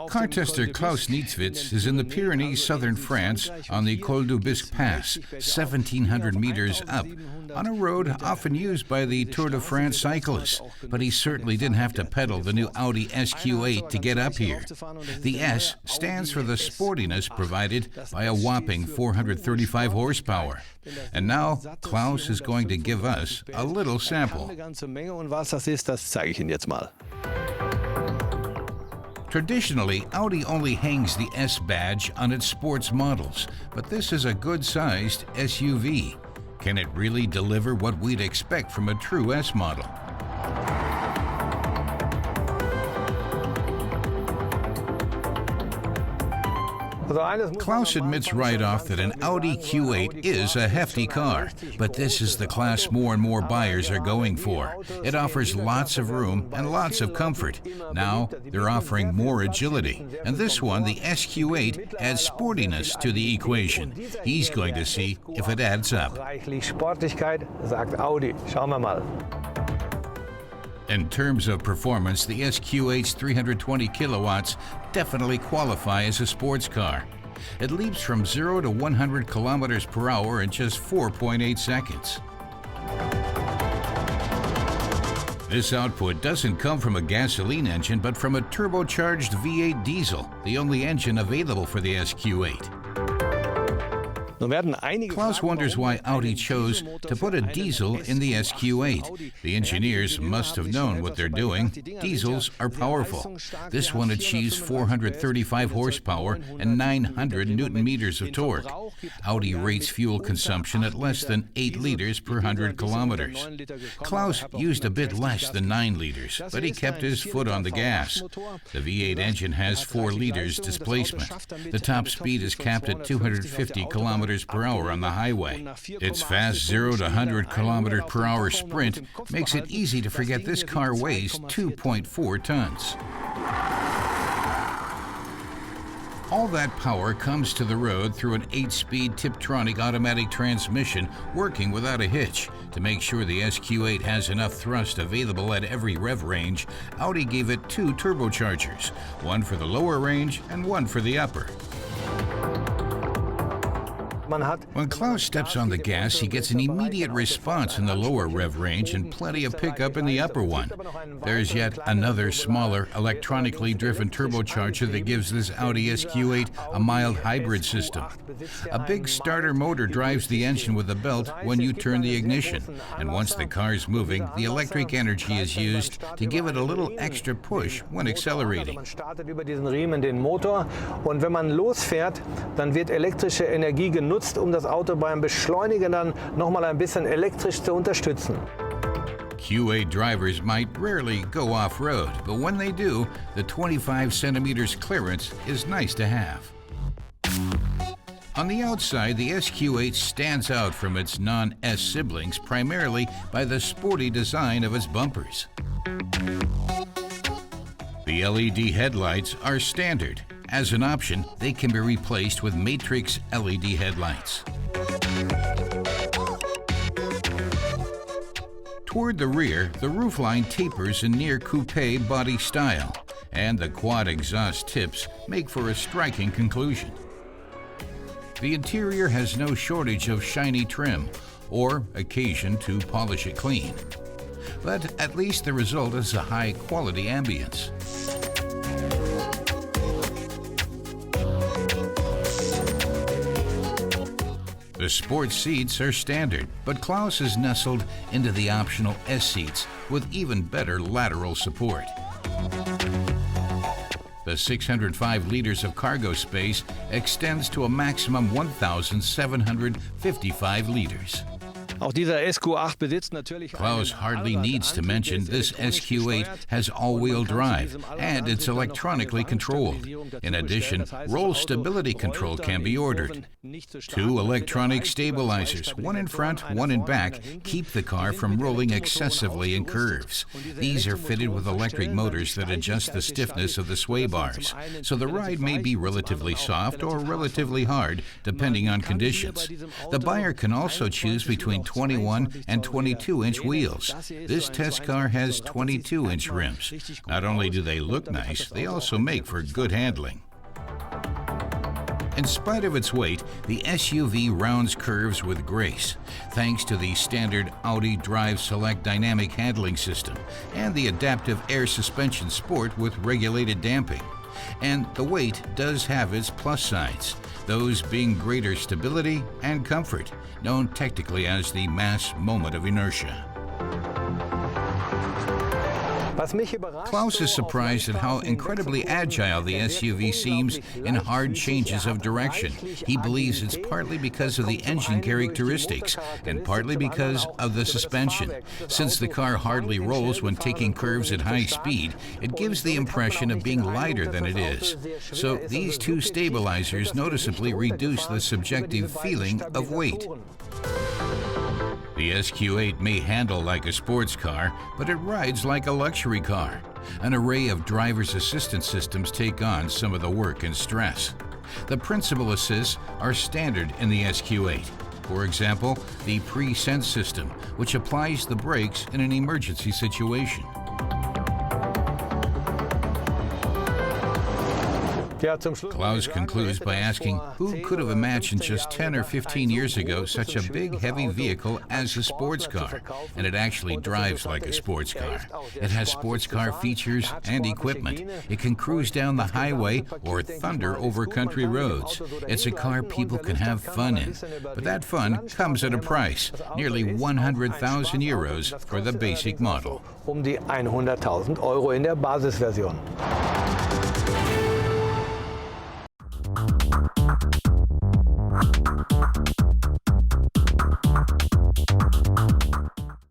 Car tester Klaus Nietzwitz is in the Pyrenees, southern France, on the Col du Bisque Pass, 1,700 meters up, on a road often used by the Tour de France cyclists. But he certainly didn't have to pedal the new Audi SQ8 to get up here. The S stands for the sportiness provided by a whopping 435 horsepower. And now, Klaus is going to give us a little sample. Traditionally, Audi only hangs the S badge on its sports models, but this is a good-sized SUV. Can it really deliver what we'd expect from a true S model? Klaus admits right off that an Audi Q8 is a hefty car, but this is the class more and more buyers are going for. It offers lots of room and lots of comfort. Now they're offering more agility, and this one, the SQ8, adds sportiness to the equation. He's going to see if it adds up. In terms of performance, the SQ8's 320 kilowatts definitely qualify as a sports car. It leaps from 0 to 100 kilometers per hour in just 4.8 seconds. This output doesn't come from a gasoline engine, but from a turbocharged V8 diesel, the only engine available for the SQ8. Klaus wonders why Audi chose to put a diesel in the SQ8. The engineers must have known what they're doing. Diesels are powerful. This one achieves 435 horsepower and 900 newton-meters of torque. Audi rates fuel consumption at less than 8 liters per 100 kilometers. Klaus used a bit less than 9 liters, but he kept his foot on the gas. The V8 engine has 4 liters displacement. The top speed is capped at 250 kilometers per hour on the highway. Its fast 0 to 100 kilometers per hour sprint makes it easy to forget this car weighs 2.4 tons. All that power comes to the road through an 8-speed Tiptronic automatic transmission working without a hitch. To make sure the SQ8 has enough thrust available at every rev range, Audi gave it 2 turbochargers, one for the lower range and one for the upper. When Klaus steps on the gas, he gets an immediate response in the lower rev range and plenty of pickup in the upper one. There's yet another smaller, electronically driven turbocharger that gives this Audi SQ8 a mild hybrid system. A big starter motor drives the engine with a belt when you turn the ignition, and once the car's moving, the electric energy is used to give it a little extra push when accelerating. Das Auto beim Beschleunigen dann nochmal ein bisschen elektrisch zu unterstützen. Q8 drivers might rarely go off-road, but when they do, the 25 centimeters clearance is nice to have. On the outside, the SQ8 stands out from its non-S siblings primarily by the sporty design of its bumpers. The LED headlights are standard. As an option, they can be replaced with matrix LED headlights. Toward the rear, the roofline tapers in near coupe body style, and the quad exhaust tips make for a striking conclusion. The interior has no shortage of shiny trim or occasion to polish it clean, but at least the result is a high-quality ambience. The sports seats are standard, but Klaus is nestled into the optional S seats with even better lateral support. The 605 liters of cargo space extends to a maximum 1,755 liters. Klaus hardly needs to mention this SQ8 has all-wheel drive and it's electronically controlled. In addition, roll stability control can be ordered. 2 electronic stabilizers, one in front, one in back, keep the car from rolling excessively in curves. These are fitted with electric motors that adjust the stiffness of the sway bars, so the ride may be relatively soft or relatively hard, depending on conditions. The buyer can also choose between 21 and 22-inch wheels. This test car has 22-inch rims. Not only do they look nice, they also make for good handling. In spite of its weight, the SUV rounds curves with grace, thanks to the standard Audi Drive Select dynamic handling system and the adaptive air suspension sport with regulated damping. And the weight does have its plus sides, those being greater stability and comfort, known technically as the mass moment of inertia. Klaus is surprised at how incredibly agile the SUV seems in hard changes of direction. He believes it's partly because of the engine characteristics and partly because of the suspension. Since the car hardly rolls when taking curves at high speed, it gives the impression of being lighter than it is. So these two stabilizers noticeably reduce the subjective feeling of weight. The SQ8 may handle like a sports car, but it rides like a luxury car. An array of driver's assistance systems take on some of the work and stress. The principal assists are standard in the SQ8. For example, the pre-sense system, which applies the brakes in an emergency situation. Klaus concludes by asking who could have imagined just 10 or 15 years ago such a big, heavy vehicle as a sports car, and it actually drives like a sports car. It has sports car features and equipment. It can cruise down the highway or thunder over country roads. It's a car people can have fun in, but that fun comes at a price, nearly 100,000 euros for the basic model. Die 100.000 € in der Basisversion.